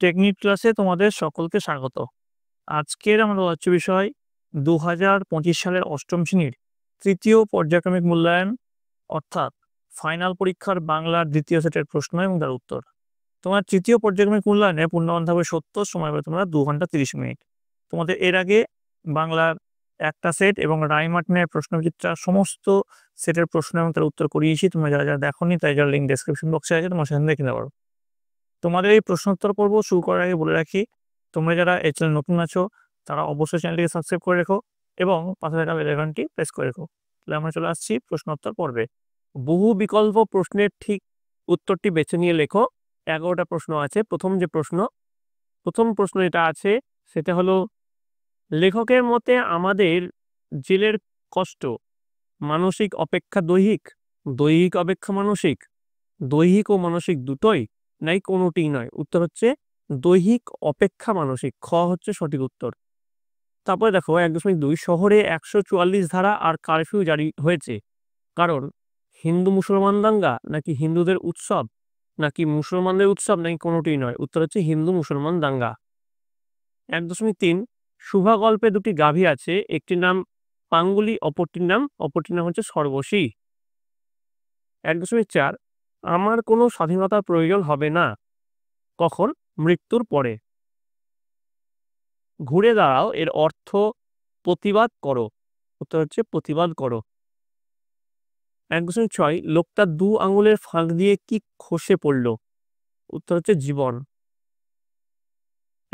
Technique ক্লাসে তোমাদের সকলকে স্বাগত। আজকের আমাদের আলোচ্য বিষয় 2025 সালের অষ্টম শ্রেণীর তৃতীয় পর্যায়ক্রমিক মূল্যায়ন অর্থাৎ ফাইনাল পরীক্ষার বাংলার দ্বিতীয় সেটের প্রশ্ন এবং তার উত্তর। তোমার তৃতীয় পর্যায়ক্রমিক মূল্যায়নে পূর্ণমান থাকবে 70, সময় পাবে তোমরা 2 ঘন্টা 30 মিনিট। তোমাদের এর আগে বাংলার একটা সেট এবং রাইমার্টিনের প্রশ্নবিচিত্রা সমস্ত সেটের প্রশ্ন এবং তার উত্তর করিয়েছি। তোমরা যারা যারা দেখোনি তাই যার লিঙ্ক ডেসক্রিপশন বক্সে আছে, তোমার সেখানে দেখে নিতে পারো। তোমাদের এই প্রশ্নোত্তর পর্ব শুরু করার আগে বলে রাখি, তোমরা যারা এই চ্যানেল নতুন আছো তারা অবশ্যই চ্যানেলটিকে সাবস্ক্রাইব করে রেখো এবং পাশে থাকা বেল আইকনটি প্রেস করে রেখো। তাহলে আমরা চলে আসছি প্রশ্নোত্তর পর্বে। বহু বিকল্প প্রশ্নের ঠিক উত্তরটি বেছে নিয়ে লেখো। 11টা প্রশ্ন আছে। প্রথম প্রশ্ন যেটা আছে সেটা হলো, লেখকের মতে আমাদের জেলের কষ্ট মানসিক অপেক্ষা দৈহিক, দৈহিক অপেক্ষা মানসিক, দৈহিক ও মানসিক দুটোই, নাই কোনোটিই নয়? উত্তর হচ্ছে দৈহিক অপেক্ষা মানসিক, খ হচ্ছে সঠিক উত্তর। তারপরে দেখো 1.2, শহরে 144 ধারা আর কারফিউ জারি হয়েছে কারণ হিন্দু মুসলমান দাঙ্গা, নাকি হিন্দুদের উৎসব, নাকি মুসলমানদের উৎসব, নাকি কোনোটিই নয়? উত্তর হচ্ছে হিন্দু মুসলমান দাঙ্গা। 1.3, শুভা গল্পে দুটি গাভী আছে, একটির নাম পাঙ্গুলি, অপরটির নাম হচ্ছে সর্বশী। 1.4, আমার কোনো স্বাধীনতার প্রয়োজন হবে না কখন? মৃত্যুর পরে। ঘুরে দাঁড়াও এর অর্থ প্রতিবাদ করো, উত্তর হচ্ছে প্রতিবাদ করো। 1.6, লোকটা 2 আঙুলের ফাঁক দিয়ে কি খসে পড়ল? উত্তর হচ্ছে জীবন।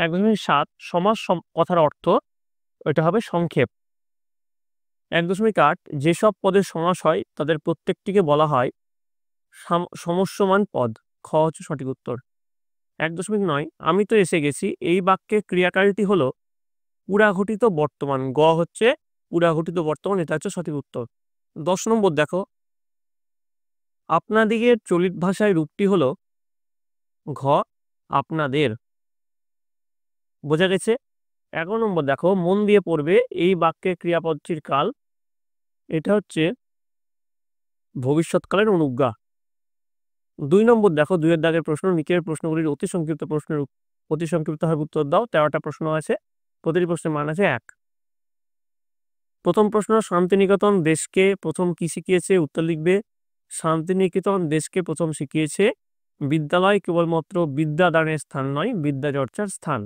1.7, সমাস কথার অর্থ, এটা হবে সংক্ষেপ। 1.8, যেসব পদের সমাস হয় তাদের প্রত্যেকটিকে বলা হয় সমস্যমান পদ, খ হচ্ছে সঠিক উত্তর। 1.9, আমি তো এসে গেছি এই বাক্যের ক্রিয়াকারীটি হলো পুরাঘটিত বর্তমান, গ হচ্ছে পুরাঘটিত বর্তমান, এটা হচ্ছে সঠিক উত্তর। 10 নম্বর দেখো, আপনাদিগের চলিত ভাষায় রূপটি হলো, ঘ আপনাদের, বোঝা গেছে। 11 নম্বর দেখো, মন দিয়ে পড়বে এই বাক্যের ক্রিয়াপদটির কাল, এটা হচ্ছে ভবিষ্যৎকালের অনুজ্ঞা। 2 নম্বর দেখো, 2-এর দাগের প্রশ্ন, নিচের প্রশ্নগুলির অতি সংক্ষিপ্তভাবে উত্তর দাও। 13টা প্রশ্ন আছে, প্রতিটি প্রশ্নের মান আছে 1। প্রথম প্রশ্ন, শান্তিনিকেতন দেশকে প্রথম কি শিখিয়েছে? উত্তর লিখবে, শান্তিনিকেতন দেশকে প্রথম শিখিয়েছে বিদ্যালয় কেবলমাত্র বিদ্যাদানের স্থান নয়, বিদ্যা চর্চার স্থান।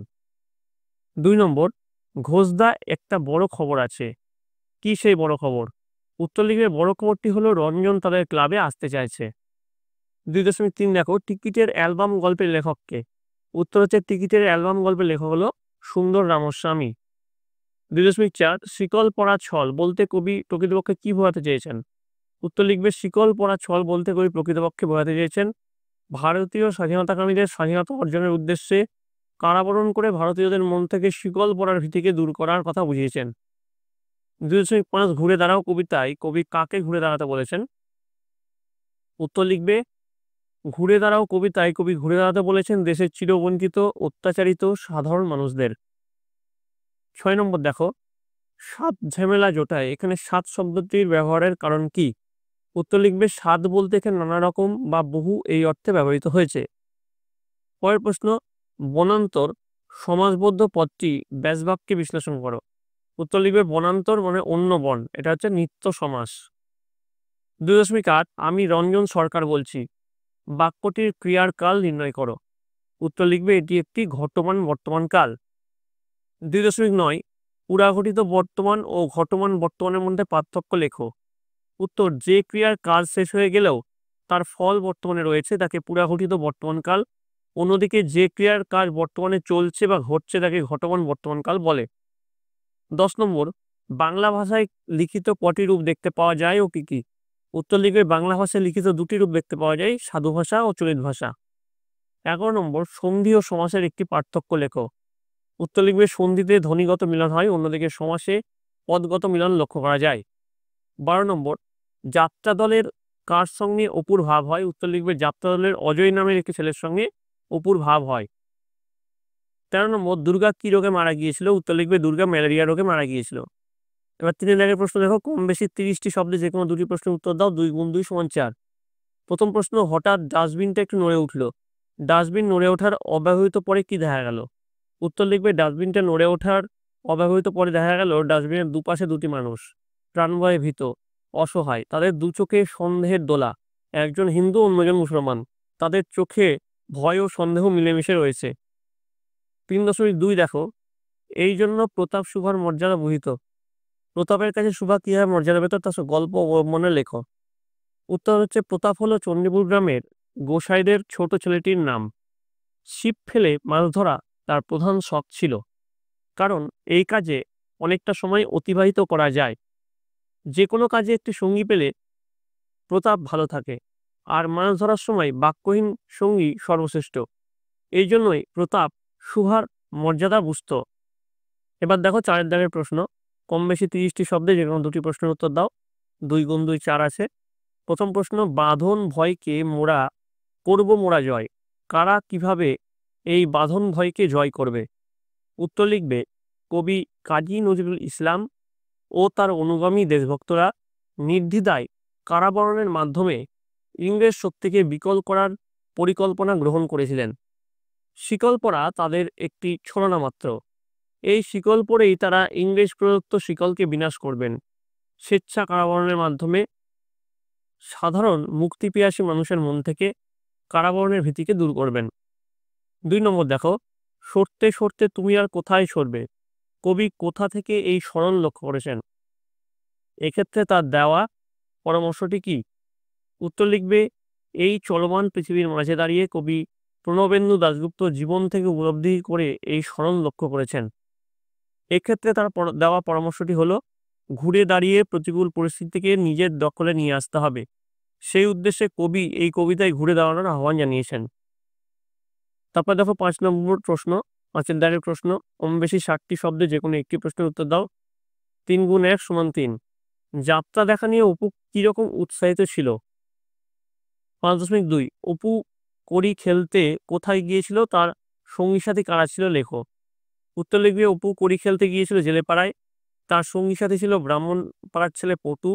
2 নম্বর, ঘোষদা একটা বড় খবর আছে, কি সেই বড় খবর? উত্তর লিখবে, বড় খবরটি হলো রঞ্জন তাদের ক্লাবে আসতে চাইছে। 2.3 দেখো, টিকিটের অ্যালবাম গল্পের লেখককে? উত্তর হচ্ছে টিকিটের অ্যালবাম গল্পের লেখক হলো সুন্দর রামস্বামী। 2.4, শিকল পরা ছল বলতে কবি প্রকৃতপক্ষে কি বোঝাতে চেয়েছেন? উত্তর লিখবে, শিকল পরা ছল বলতে কবি প্রকৃতপক্ষে বোঝাতে চেয়েছেন ভারতীয় স্বাধীনতাকামীদের স্বাধীনতা অর্জনের উদ্দেশ্যে কারাবরণ করে ভারতীয়দের মন থেকে শিকল পরার ভীতিকে দূর করার কথা বুঝিয়েছেন। 2.5, ঘুরে দাঁড়াও কবিতায় কবি কাকে ঘুরে দাঁড়াতে বলেছেন? উত্তর লিখবে, ঘুরে দাঁড়াও কবিতায় কবি ঘুরে দাঁড়াতে বলেছেন দেশের চিরবঞ্চিত অত্যাচারিত সাধারণ মানুষদের। 6 নম্বর দেখো, সাত ঝামেলা জোটায়, এখানে সাত শব্দটির ব্যবহারের কারণ কি? উত্তর লিখবে, সাত বলতে এখানে নানা রকম বা বহু এই অর্থে ব্যবহৃত হয়েছে। পরের প্রশ্ন, বনান্তর সমাসবদ্ধ পদটি ব্যাসবাক্যে বিশ্লেষণ করো। উত্তর লিখবে, বনান্তর মানে অন্য বন, এটা হচ্ছে নিত্য সমাস। 2.8, আমি রঞ্জন সরকার বলছি, বাক্যটির ক্রিয়ার কাল নির্ণয় করো। উত্তর লিখবে, এটি একটি ঘটমান বর্তমান কাল। 2.9, পুরাঘটিত বর্তমান ও ঘটমান বর্তমানের মধ্যে পার্থক্য লেখো। উত্তর, যে ক্রিয়ার কাজ শেষ হয়ে গেলেও তার ফল বর্তমানে রয়েছে তাকে পুরাঘটিত বর্তমান কাল, অন্যদিকে যে ক্রিয়ার কাজ বর্তমানে চলছে বা ঘটছে তাকে ঘটমান বর্তমান কাল বলে। 10 নম্বর, বাংলা ভাষায় লিখিত কটি রূপ দেখতে পাওয়া যায় ও কি কি? উত্তর লিখবে, বাংলা ভাষায় লিখিত 2টি রূপ দেখতে পাওয়া যায়, সাধু ভাষা ও চলিত ভাষা। 11 নম্বর, সন্ধি ও সমাসের একটি পার্থক্য লেখো। উত্তর লিখবে, সন্ধিতে ধ্বনিগত মিলন হয়, অন্যদিকে সমাসে পদগত মিলন লক্ষ্য করা যায়। 12 নম্বর, যাত্রা দলের কার সঙ্গে অপুর ভাব হয়? উত্তর লিখবে, যাত্রা দলের অজয় নামের একটি ছেলের সঙ্গে অপুর ভাব হয়। 13 নম্বর, দুর্গা কি রোগে মারা গিয়েছিল? উত্তর লিখবে, দুর্গা ম্যালেরিয়া রোগে মারা গিয়েছিল। এবার 3 দাগের প্রশ্ন দেখো, কম বেশি 30টি শব্দে যে কোনো 2টি প্রশ্নের উত্তর দাও। 2 × 2 = 4। প্রথম প্রশ্ন, হঠাৎ ডাস্টবিনটা একটু নড়ে উঠলো, ডাস্টবিন নড়ে ওঠার অব্যবহৃত পরে কি দেখা গেল? উত্তর লিখবে ডাস্টবিনটা নড়ে ওঠার অব্যবহৃত পরে দেখা গেল ডাস্টবিনের দুপাশে দুটি মানুষ প্রাণভয়ে ভীত, অসহায়, তাদের দু চোখে সন্দেহের দোলা। একজন হিন্দু, অন্যজন মুসলমান। তাদের চোখে ভয় ও সন্দেহ মিলেমিশে রয়েছে। 3.2 দেখো, এই জন্য প্রতাপ সুভার মর্যাদা বহিত। প্রতাপের কাছে সুভা কিভাবে মর্যাদা পেত তার গল্প অবলম্বনে লেখো। উত্তর হচ্ছে প্রতাপ হলো চণ্ডীপুর গ্রামের গোসাইদের ছোট ছেলেটির নাম। ছিপ ফেলে মাছ ধরা তার প্রধান শখ ছিল, কারণ এই কাজে অনেকটা সময় অতিবাহিত করা যায়। যে কোনো কাজে একটি সঙ্গী পেলে প্রতাপ ভালো থাকে, আর মাছ ধরার সময় বাক্যহীন সঙ্গী সর্বশ্রেষ্ঠ। এই জন্যই প্রতাপ সুভার মর্যাদা বুঝত। এবার দেখো 4 দাগের প্রশ্ন। কম বেশি 30টি শব্দে যে কোনো দুটি প্রশ্নের উত্তর দাও। 2 গুণ 2 4 আছে। প্রথম প্রশ্ন, বাঁধন ভয়কে মোরা করব মোরা জয়। কারা কিভাবে এই বাঁধন ভয়কে জয় করবে? উত্তর লিখবে কবি কাজী নজরুল ইসলাম ও তার অনুগামী দেশভক্তরা নির্দ্বিধায় কারাবরণের মাধ্যমে ইংরেজ শক্তিকে বিকল করার পরিকল্পনা গ্রহণ করেছিলেন। শিকল পরা তাদের একটি ছলনা মাত্র। এই শিকল পরেই তারা ইংরেজ প্রদত্ত শিকলকে বিনাশ করবেন। স্বেচ্ছা কারাবরণের মাধ্যমে সাধারণ মুক্তিপিয়াসী মানুষের মন থেকে কারাবরণের ভীতিকে দূর করবেন। 2 নম্বর দেখো, সরতে সরতে তুমি আর কোথায় সরবে? কবি কোথা থেকে এই স্মরণ লক্ষ্য করেছেন? এক্ষেত্রে তার দেওয়া পরামর্শটি কি? উত্তর লিখবে এই চলমান পৃথিবীর মাঝে দাঁড়িয়ে কবি প্রণবেন্দু দাশগুপ্ত জীবন থেকে উপলব্ধি করে এই স্মরণ লক্ষ্য করেছেন। এক্ষেত্রে তার দেওয়া পরামর্শটি হলো ঘুরে দাঁড়িয়ে প্রতিকূল পরিস্থিতিকে নিজের দখলে নিয়ে আসতে হবে। সেই উদ্দেশ্যে কবি এই কবিতায় ঘুরে দাঁড়ানোর আহ্বান জানিয়েছেন। তারপর দেখো 5 নম্বর প্রশ্ন, 5 দাগের প্রশ্ন। কম বেশি 60টি শব্দে যে কোনো একটি প্রশ্নের উত্তর দাও। 3 গুণ 1 সমান 3। যাত্রা দেখা নিয়ে অপু কিরকম উৎসাহিত ছিল? 5.2 অপু কড়ি খেলতে কোথায় গিয়েছিল, তার সঙ্গী সাথী কারা ছিল লেখো। উত্তর লিখবে অপু কড়ি খেলতে গিয়েছিল জেলেপাড়ায়। তার সঙ্গী সাথী ছিল ব্রাহ্মণ পাড়ার ছেলে পটু,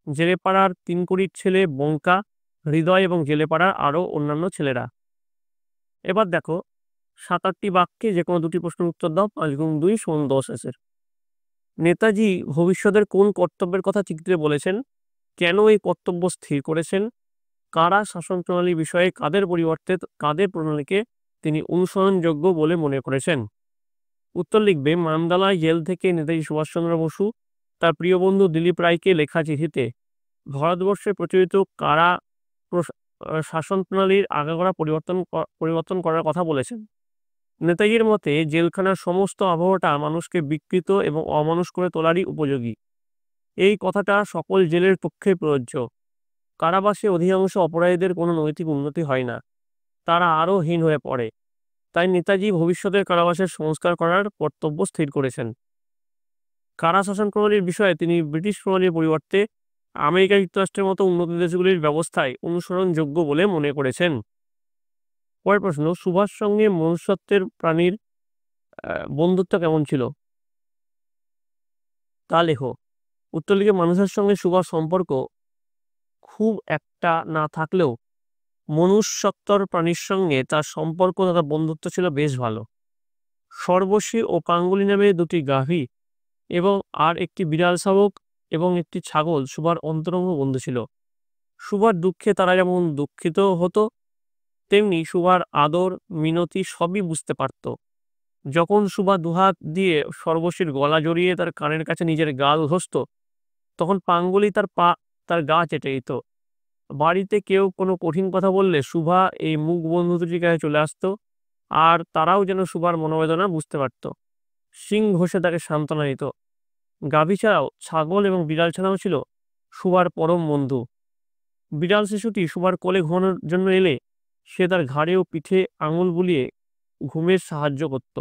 জেলেপাড়ার 3 কড়ির ছেলে বঙ্কা, হৃদয় এবং জেলেপাড়ার আরও অন্যান্য ছেলেরা। এবার দেখো 7-8টি বাক্যে যে কোনো দুটি প্রশ্নের উত্তর দাও। 5 গুণ 2 সমান 10 আছে। নেতাজি ভবিষ্যতের কোন কর্তব্যের কথা চিঠিতে বলেছেন? কেন এই কর্তব্য স্থির করেছেন? কারা শাসন প্রণালী বিষয়ে কাদের পরিবর্তে কাদের প্রণালীকে তিনি অনুসরণযোগ্য বলে মনে করেছেন? উত্তর লিখবে মান্দালায় জেল থেকে নেতাজি সুভাষচন্দ্র বসু তার প্রিয় বন্ধু দিলীপ রায়কে লেখা চিঠিতে ভারতবর্ষে প্রচলিত কারা শাসন প্রণালীর আগাগোড়া পরিবর্তন করার কথা বলেছেন। নেতাজির মতে জেলখানার সমস্ত আবহাওয়াটা মানুষকে বিকৃত এবং অমানুষ করে তোলারই উপযোগী। এই কথাটা সকল জেলের পক্ষে প্রযোজ্য। কারাবাসে অধিকাংশ অপরাধীদের কোনো নৈতিক উন্নতি হয় না, তারা আরও হীন হয়ে পড়ে। তাই নেতাজি ভবিষ্যতের কারাবাসের সংস্কার করার কর্তব্য স্থির করেছেন। কারা শাসন প্রণালীর বিষয়ে তিনি ব্রিটিশ প্রণালীর পরিবর্তে আমেরিকা যুক্তরাষ্ট্রের মতো উন্নত দেশগুলির ব্যবস্থায় অনুসরণযোগ্য বলে মনে করেছেন। পরের প্রশ্ন, সুভাষ সঙ্গে মনুষ্যত্বের প্রাণীর বন্ধুত্ব কেমন ছিল তা লেখো। উত্তর লিখে মানুষের সঙ্গে সুভাষ সম্পর্ক খুব একটা না থাকলেও মনুষ্যত্বর প্রাণীর সঙ্গে তার সম্পর্ক তথা বন্ধুত্ব ছিল বেশ ভালো। সর্বশী ও পাঙ্গুলি নামে দুটি গাভী এবং আর একটি বিড়াল শাবক এবং একটি ছাগল সুভার অন্তরঙ্গ বন্ধু ছিল। সুভার দুঃখে তারা যেমন দুঃখিত হতো, তেমনি সুভার আদর মিনতি সবই বুঝতে পারত। যখন সুভা দুহাত দিয়ে সর্বশীর গলা জড়িয়ে তার কানের কাছে নিজের গাল ঘষত, তখন পাঙ্গুলি তার গা চেটে দিত। বাড়িতে কেউ কোনো কঠিন কথা বললে সুভা এই মুখ বন্ধু দুটির কাছে চলে আসতো, আর তারাও যেন সুভার মনোবেদনা বুঝতে পারত। শিং ঘষে তাকে সান্ত্বনা দিত। গাভী ছাড়াও ছাগল এবং বিড়াল ছানাও ছিল সুভার পরম বন্ধু। বিড়াল শিশুটি সুভার কোলে ঘুমানোর জন্য এলে সে তার ঘাড়ে ও পিঠে আঙুল বুলিয়ে ঘুমের সাহায্য করত।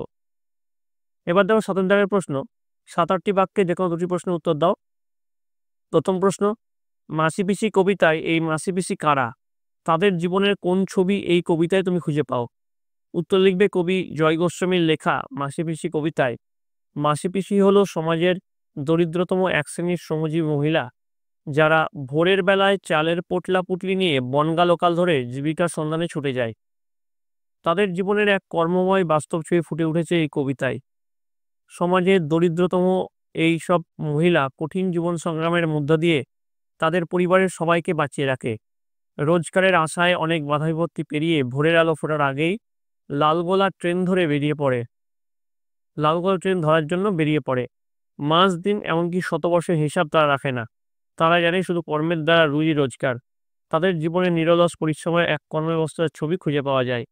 এবার দেখো 7 দাগের প্রশ্ন। 7-8টি বাক্যে যে কোনো দুটি প্রশ্নের উত্তর দাও। প্রথম প্রশ্ন, মাসি পিসি কবিতায় এই মাসি পিসি কারা? তাদের জীবনের কোন ছবি এই কবিতায় তুমি খুঁজে পাও? উত্তর লিখবে কবি জয় গোস্বামীর লেখা মাসি পিসি কবিতায় মাসি পিসি হলো সমাজের দরিদ্রতম এক শ্রেণীর শ্রমজীবী মহিলা, যারা ভোরের বেলায় চালের পোটলা পুটলি নিয়ে বনগা লোকাল ধরে জীবিকার সন্ধানে ছুটে যায়। তাদের জীবনের এক কর্মময় বাস্তব ছবি ফুটে উঠেছে এই কবিতায়। সমাজের দরিদ্রতম এই সব মহিলা কঠিন জীবন সংগ্রামের মধ্য দিয়ে তাদের পরিবারের সবাইকে বাঁচিয়ে রাখে। রোজগারের আশায় অনেক বাধা বিপত্তি পেরিয়ে ভোরের আলো ফোটার আগেই লালগোলা ট্রেন ধরে বেরিয়ে পড়ে। লালগোলা ট্রেন ধরার জন্য বেরিয়ে পড়ে। মাস দিন এমনকি শতবর্ষের হিসাব তারা রাখে না। তারা জানে শুধু কর্মের দ্বারা রুজি রোজগার। তাদের জীবনের নিরলস পরিশ্রমের এক কর্মব্যবস্থার ছবি খুঁজে পাওয়া যায়।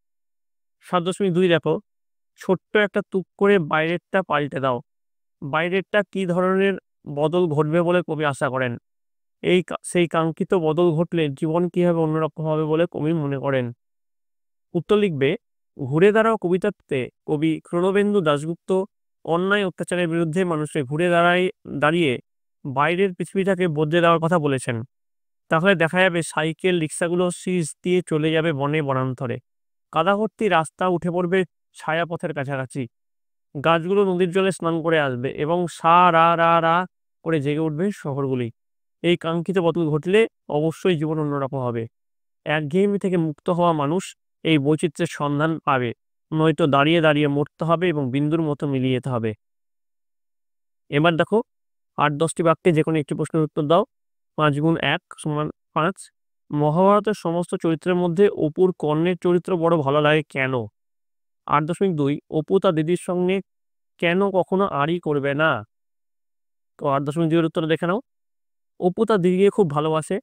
৭.২ দেখো, ছোট্ট একটা তুক করে বাইরেরটা পাল্টে দাও। বাইরেরটা কি ধরনের বদল ঘটবে বলে কবি আশা করেন? সেই কাঙ্ক্ষিত বদল ঘটলে জীবন কিভাবে অন্যরকম হবে বলে কবি মনে করেন? উত্তর লিখবে, ঘুরে দাঁড়াও কবিতাতে কবি ক্ষীরোবেন্দু দাশগুপ্ত অন্যায় অত্যাচারের বিরুদ্ধে মানুষকে দাঁড়িয়ে বাইরের পৃথিবীটাকে বদলে দেওয়ার কথা বলেছেন। তাহলে দেখা যাবে সাইকেল রিক্সাগুলো সিজ দিয়ে চলে যাবে বনে বনান্তরে। কাদা ভর্তি রাস্তা উঠে পড়বে ছায়াপথের কাছাকাছি। গাছগুলো নদীর জলে স্নান করে আসবে এবং সা রা রা রা করে জেগে উঠবে শহরগুলি। এই কাঙ্ক্ষিত বদল ঘটলে অবশ্যই জীবন অন্যরকম হবে। একঘেয়েমি থেকে মুক্ত হওয়া মানুষ এই বৈচিত্র্যের সন্ধান পাবে, নয়তো দাঁড়িয়ে দাঁড়িয়ে মরতে হবে এবং বিন্দুর মতো মিলিয়ে যেতে হবে। এবার দেখো, ৮-১০টি বাক্যে যে কোনো একটি প্রশ্নের উত্তর দাও। ৫ গুণ ১ সমান ৫। মহাভারতের সমস্ত চরিত্রের মধ্যে অপুর কর্ণের চরিত্র বড় ভালো লাগে কেন? ৮.২ অপু তার দিদির সঙ্গে কেন কখনো আড়ি করবে না? তো ৮.২ এর উত্তর দেখে নাও। অপু তার দিদিকে খুব ভালোবাসে,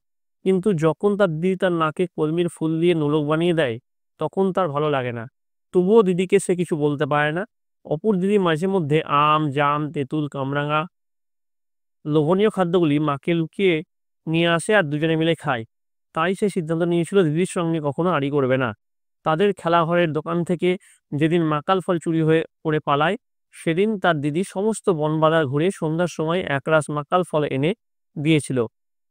কিন্তু যখন তার দিদি তার নাকে কলমির ফুল দিয়ে নোলক বানিয়ে দেয় তখন তার ভালো লাগে না। তবুও দিদিকে সে কিছু বলতে পারে না। অপুর দিদি মাঝে মধ্যে আম, জাম, তেঁতুল, কামরাঙা লোভনীয় খাদ্যগুলি মাকে লুকিয়ে নিয়ে আসে আর দুজনে মিলে খায়। তাই সে সিদ্ধান্ত নিয়েছিল দিদির সঙ্গে কখনো আড়ি করবে না। তাদের খেলাঘরের দোকান থেকে যেদিন মাকাল ফল চুরি হয়ে পড়ে পালায়, সেদিন তার দিদি সমস্ত বনবাজার ঘুরে সন্ধ্যার সময় একরাশ মাকাল ফল এনে দিয়েছিল।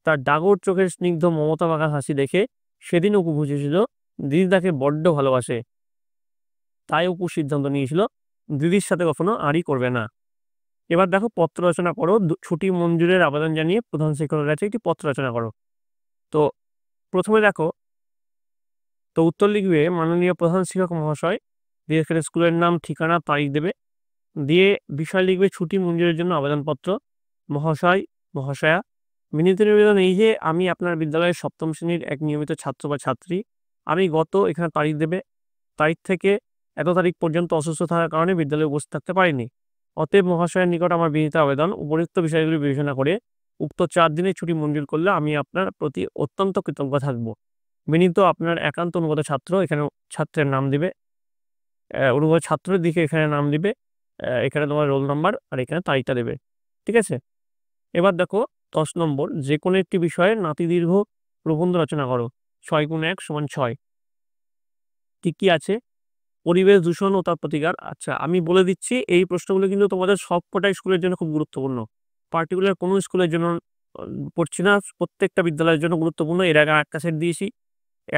তার ডাগর চোখের স্নিগ্ধ মমতা মাখা হাসি দেখে সেদিন অপু বুঝেছিল দিদি তাকে বড্ড ভালোবাসে। তাই অপু সিদ্ধান্ত নিয়েছিল দিদির সাথে কখনো আড়ি করবে না। এবার দেখো, পত্র রচনা করো। ছুটি মঞ্জুরের আবেদন জানিয়ে প্রধান শিক্ষকের কাছে একটি পত্র রচনা করো। তো প্রথমে দেখো, তো উত্তর লিখবে মাননীয় প্রধান শিক্ষক মহাশয়, দিয়ে এখানে স্কুলের নাম, ঠিকানা, তারিখ দেবে। দিয়ে বিষয় লিখবে ছুটি মঞ্জুরের জন্য আবেদনপত্র। মহাশয়, মহাশয়া, বিনীত নিবেদন এই যে আমি আপনার বিদ্যালয়ের ৭ম শ্রেণীর এক নিয়মিত ছাত্র বা ছাত্রী। আমি এখানে তারিখ দেবে, তারিখ থেকে এত তারিখ পর্যন্ত অসুস্থ থাকার কারণে বিদ্যালয়ে উপস্থিত থাকতে পারিনি। অতএব মহাশয়ের নিকট আমার বিনীত আবেদন, উপরিউক্ত বিষয়গুলি বিবেচনা করে উক্ত ৪ দিনের ছুটি মঞ্জুর করলে আমি আপনার প্রতি অত্যন্ত কৃতজ্ঞ থাকব। বিনীত আপনার একান্ত অনুগত ছাত্র। এখানে ছাত্রের নাম দিবে, অনুগত ছাত্রের দিকে এখানে নাম দিবে, এখানে তোমার রোল নাম্বার আর এখানে তারিখটা দেবে। ঠিক আছে? এবার দেখো ১০ নম্বর, যে কোনো একটি বিষয়ে নাতিদীর্ঘ প্রবন্ধ রচনা করো। ৬ গুণ ১ সমান ৬। কি আছে? পরিবেশ দূষণ ও তার প্রতিকার। আচ্ছা, আমি বলে দিচ্ছি এই প্রশ্নগুলো কিন্তু তোমাদের সবকটা স্কুলের জন্য খুব গুরুত্বপূর্ণ। পার্টিকুলার কোনো স্কুলের জন্য পড়ছি না, প্রত্যেকটা বিদ্যালয়ের জন্য গুরুত্বপূর্ণ। এর আগে একটা সেট দিয়েছি,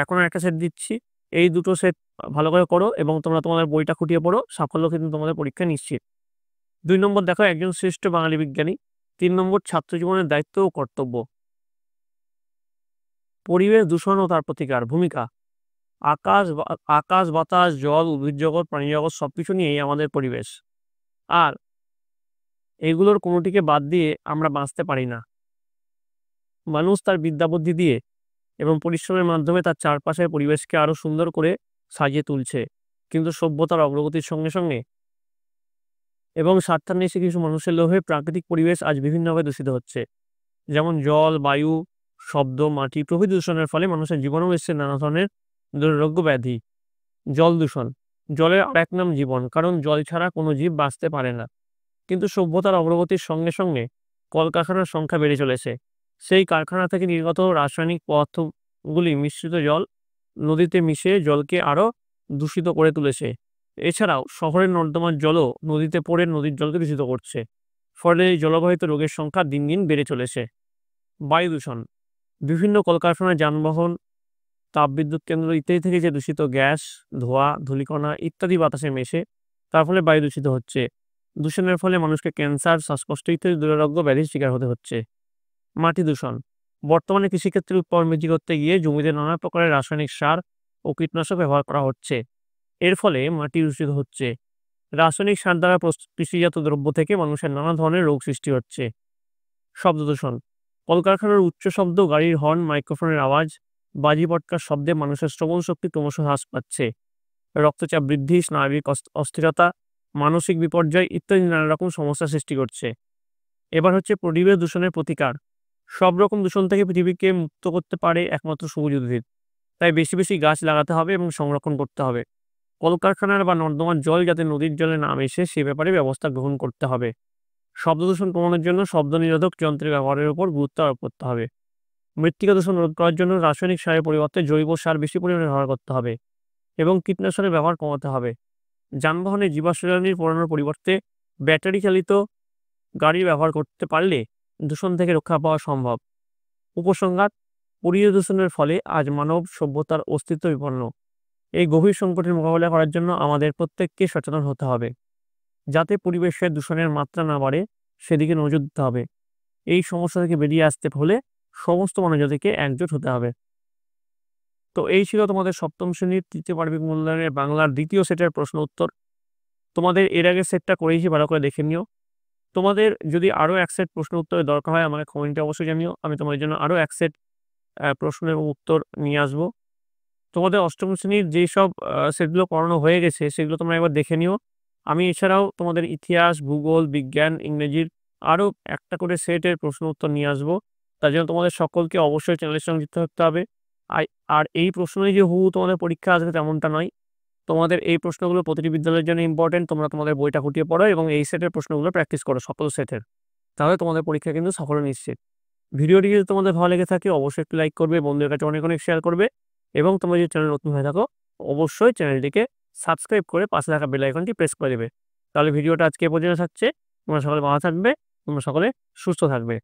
এখন একটা সেট দিচ্ছি। এই দুটো সেট ভালো করে করো এবং তোমরা তোমাদের বইটা খুঁটিয়ে পড়ো। সাফল্য কিন্তু তোমাদের পরীক্ষা নিশ্চিত। ২ নম্বর দেখো, একজন শ্রেষ্ঠ বাঙালি বিজ্ঞানী। ৩ নম্বর, ছাত্র জীবনের দায়িত্ব ও কর্তব্য। পরিবেশ দূষণ ও তার প্রতিকার। ভূমিকা, আকাশ, বাতাস, জল, উদ্ভিদ জগৎ, প্রাণী জগৎ সবকিছু নিয়েই আমাদের পরিবেশ। আর এগুলোর কোনোটিকে বাদ দিয়ে আমরা বাঁচতে পারি না। মানুষ তার বিদ্যা বুদ্ধি দিয়ে এবং পরিশ্রমের মাধ্যমে তার চারপাশের পরিবেশকে আরো সুন্দর করে সাজিয়ে তুলছে। কিন্তু সভ্যতার অগ্রগতির সঙ্গে সঙ্গে এবং স্বার্থান্বেষী কিছু মানুষের লোভে প্রাকৃতিক পরিবেশ আজ বিভিন্নভাবে দূষিত হচ্ছে। যেমন জল, বায়ু, শব্দ, মাটি প্রভৃতি দূষণের ফলে মানুষের জীবনেও এসছে নানা ধরনের দুরারোগ্য ব্যাধি। জল দূষণ। জলের আর এক নাম জীবন, কারণ জল ছাড়া কোনো জীব বাঁচতে পারে না। কিন্তু সভ্যতার অগ্রগতির সঙ্গে সঙ্গে কলকারখানার সংখ্যা বেড়ে চলেছে। সেই কারখানা থেকে নির্গত রাসায়নিক পদার্থগুলি মিশ্রিত জল নদীতে মিশে জলকে আরও দূষিত করে তুলেছে। এছাড়াও শহরের নর্দমার জলও নদীতে পড়ে নদীর জলকে দূষিত করছে। ফলে এই জলবাহিত রোগের সংখ্যা দিন দিন বেড়ে চলেছে। বায়ু দূষণ। বিভিন্ন কলকারখানার যানবাহন, তাপবিদ্যুৎ কেন্দ্র ইত্যাদি থেকে যে দূষিত গ্যাস, ধোঁয়া, ধূলিকণা ইত্যাদি বাতাসে মেশে তার ফলে বায়ু দূষিত হচ্ছে। দূষণের ফলে মানুষকে ক্যান্সার, শ্বাসকষ্ট ইত্যাদি দুরারোগ্য ব্যাধির শিকার হতে হচ্ছে। মাটি দূষণ। বর্তমানে কৃষিক্ষেত্রে উৎপাদন বৃদ্ধি করতে গিয়ে জমিতে নানা প্রকারের রাসায়নিক সার ও কীটনাশক ব্যবহার করা হচ্ছে। এর ফলে মাটি দূষিত হচ্ছে। রাসায়নিক সার দ্বারা প্রস্তুত কৃষিজাত দ্রব্য থেকে মানুষের নানা ধরনের রোগ সৃষ্টি হচ্ছে। শব্দ দূষণ, কলকারখানার উচ্চ শব্দ, গাড়ির হর্ন, মাইক্রোফোনের আওয়াজ, বাজি পটকার শব্দে মানুষের শ্রবণ শক্তি ক্রমশ হ্রাস পাচ্ছে। রক্তচাপ বৃদ্ধি, স্নায়বিক অস্থিরতা, মানসিক বিপর্যয় ইত্যাদি নানা রকম সমস্যা সৃষ্টি করছে। এবার হচ্ছে পরিবেশ দূষণের প্রতিকার। সব রকম দূষণ থেকে পৃথিবীকে মুক্ত করতে পারে একমাত্র সবুজ উদ্ভিদ। তাই বেশি বেশি গাছ লাগাতে হবে এবং সংরক্ষণ করতে হবে। কলকারখানার বা নর্দমার জল যাতে নদীর জলে না মেশে সে ব্যাপারে ব্যবস্থা গ্রহণ করতে হবে। শব্দ দূষণ কমানোর জন্য শব্দ নিরোধক যন্ত্রের ব্যবহারের উপর গুরুত্ব আরোপ করতে হবে। মৃত্তিকা দূষণ রোধ করার জন্য রাসায়নিক সারের পরিবর্তে জৈব সার বেশি পরিমাণে ব্যবহার করতে হবে এবং কীটনাশকের ব্যবহার কমাতে হবে। যানবাহনে জীবাশ্ম জ্বালানি পোড়ানোর পরিবর্তে ব্যাটারি চালিত গাড়ি ব্যবহার করতে পারলে দূষণ থেকে রক্ষা পাওয়া সম্ভব। উপসংহার, পরিবেশ দূষণের ফলে আজ মানব সভ্যতার অস্তিত্ব বিপন্ন। এই গভীর সংকটের মোকাবিলা করার জন্য আমাদের প্রত্যেককে সচেতন হতে হবে, যাতে পরিবেশের দূষণের মাত্রা না বাড়ে সেদিকে নজর দিতে হবে। এই সমস্যা থেকে বেরিয়ে আসতে হলে সমস্ত মানুষকে একজোট হতে হবে। তো এই ছিল তোমাদের সপ্তম শ্রেণীর তৃতীয় পার্বিক মূল্যায়নের বাংলার দ্বিতীয় সেটের প্রশ্ন উত্তর। তোমাদের এর আগের সেটটা করেইছি, ভালো করে দেখে নিও। তোমাদের যদি আরও এক সেট প্রশ্ন উত্তরের দরকার হয় আমাকে কমেন্টে অবশ্যই জানিও, আমি তোমাদের জন্য আরও এক সেট প্রশ্ন এবং উত্তর নিয়ে আসবো। তোমাদের অষ্টম শ্রেণীর যেই সব সেটগুলো করানো হয়ে গেছে সেগুলো তোমরা একবার দেখে নিও। আমি এছাড়াও তোমাদের ইতিহাস, ভূগোল, বিজ্ঞান, ইংরেজির আরও একটা করে সেটের প্রশ্ন উত্তর নিয়ে আসবো। তার জন্য তোমাদের সকলকে অবশ্যই চ্যানেলের সঙ্গে যুক্ত থাকতে হবে। আর এই প্রশ্নই যে হুবহু তোমাদের পরীক্ষা আসবে তেমনটা নয়। তোমাদের এই প্রশ্নগুলো প্রতিটি বিদ্যালয়ের জন্য ইম্পর্টেন্ট। তোমরা তোমাদের বইটা খুঁটিয়ে পড়ো এবং এই সেটের প্রশ্নগুলো প্র্যাকটিস করো, সকল সেটের। তাহলে তোমাদের পরীক্ষা কিন্তু সাফল্য নিশ্চিত। ভিডিওটি যদি তোমাদের ভালো লেগে থাকে অবশ্যই একটু লাইক করবে, বন্ধুদের কাছে অনেক অনেক শেয়ার করবে এবং তোমরা যদি চ্যানেল নতুন হয়ে থাকো অবশ্যই চ্যানেলটিকে সাবস্ক্রাইব করে পাশে থাকা বেল আইকনটি প্রেস করে দেবে। তাহলে ভিডিওটা আজকে এ পর্যন্ত থাকছে। তোমরা সকলে ভালো থাকবে, তোমরা সকলে সুস্থ থাকবে।